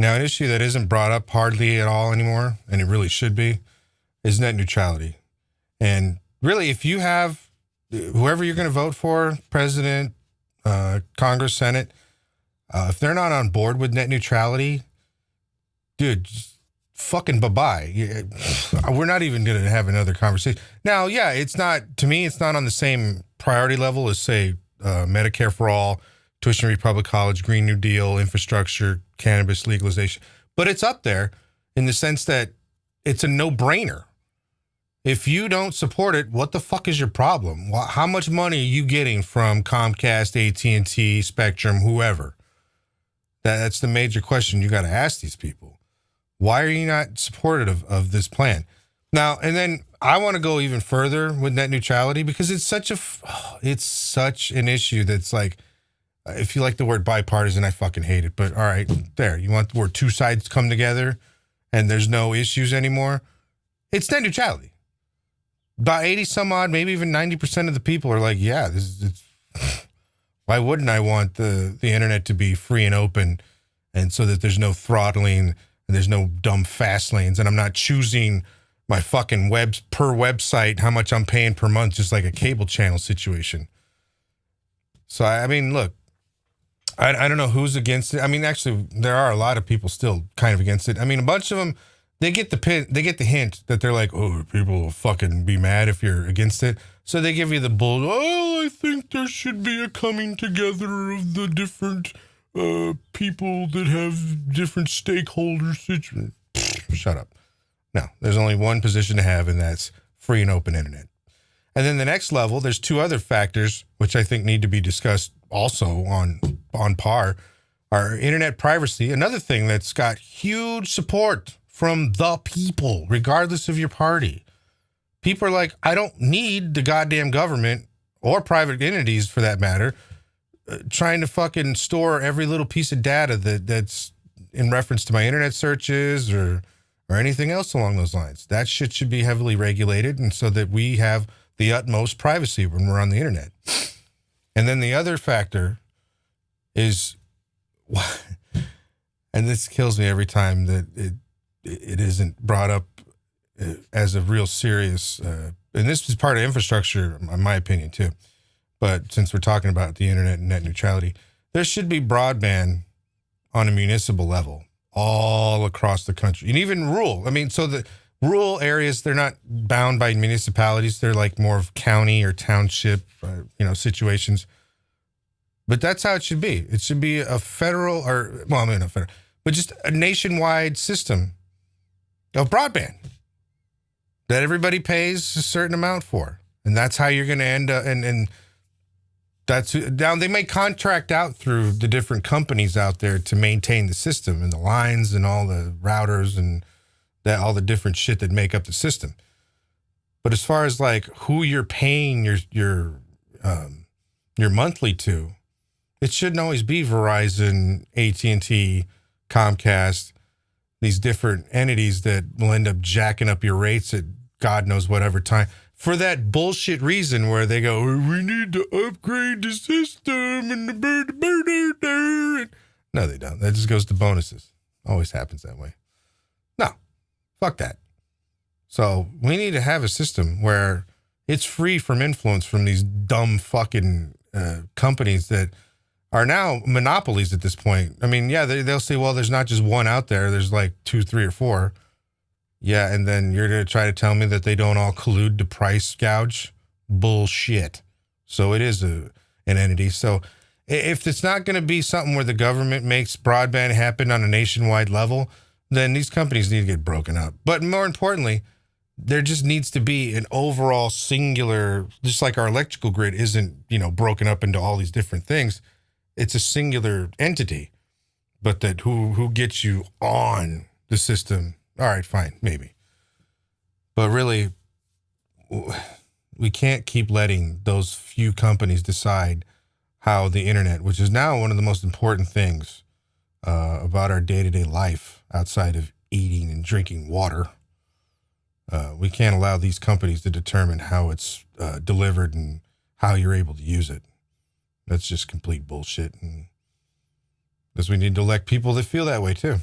Now, an issue that isn't brought up hardly at all anymore, and it really should be, is net neutrality. And really, if you have whoever you're going to vote for, president, Congress, Senate, if they're not on board with net neutrality, dude, fucking bye-bye. We're not even going to have another conversation. Now, yeah, it's not, to me, it's not on the same priority level as, say, Medicare for all, tuition-free public college, Green New Deal, infrastructure, cannabis legalization. But it's up there in the sense that it's a no-brainer. If you don't support it, what the fuck is your problem? How much money are you getting from Comcast, AT&T, Spectrum, whoever? That's the major question you got to ask these people. Why are you not supportive of this plan? Now, and then I want to go even further with net neutrality because it's such an issue that's like, if you like the word bipartisan, I fucking hate it. But all right, there. You want where two sides come together and there's no issues anymore? It's net neutrality. About 80 some odd, maybe even 90% of the people are like, yeah, why wouldn't I want the internet to be free and open and so that there's no throttling and there's no dumb fast lanes and I'm not choosing my fucking per website, how much I'm paying per month, just like a cable channel situation. So, I mean, look, I don't know who's against it. I mean, actually, there are a lot of people still kind of against it. I mean, a bunch of them, they get the hint that they're like, oh, people will fucking be mad if you're against it. So they give you the bull. Oh, I think there should be a coming together of the different people that have different stakeholders. Shut up. No, there's only one position to have, and that's free and open internet. And then the next level, there's two other factors which I think need to be discussed also on par, are internet privacy. Another thing that's got huge support from the people, regardless of your party. People are like, I don't need the goddamn government or private entities, for that matter, trying to fucking store every little piece of data that's in reference to my internet searches or anything else along those lines. That shit should be heavily regulated, and so that we have the utmost privacy when we're on the internet. And then the other factor is, and this kills me every time that it isn't brought up as a real serious, and this is part of infrastructure, in my opinion, too. But since we're talking about the internet and net neutrality, there should be broadband on a municipal level all across the country, and even rural. I mean, so the rural areas, they're not bound by municipalities. They're like more of county or township, situations. But that's how it should be. It should be a federal not federal, but just a nationwide system of broadband that everybody pays a certain amount for. And that's how you're going to end up. And that's now they may contract out through the different companies out there to maintain the system and the lines and all the routers and all the different shit that make up the system. But as far as like who you're paying your monthly to, it shouldn't always be Verizon, AT&T, Comcast, these different entities that will end up jacking up your rates at God knows whatever time for that bullshit reason where they go, we need to upgrade the system and the no, they don't. That just goes to bonuses. Always happens that way. No, fuck that. So we need to have a system where it's free from influence from these dumb fucking companies that are now monopolies at this point. I mean, yeah, they'll say, well, there's not just one out there. There's like 2, 3, or 4. Yeah, and then you're going to try to tell me that they don't all collude to price gouge? Bullshit. So it is an entity. So if it's not going to be something where the government makes broadband happen on a nationwide level, then these companies need to get broken up. But more importantly, there just needs to be an overall singular, just like our electrical grid isn't, broken up into all these different things. It's a singular entity, but that who gets you on the system. All right, fine, maybe. But really, we can't keep letting those few companies decide how the internet, which is now one of the most important things about our day-to-day life outside of eating and drinking water, we can't allow these companies to determine how it's delivered and how you're able to use it. That's just complete bullshit. And because we need to elect people that feel that way too.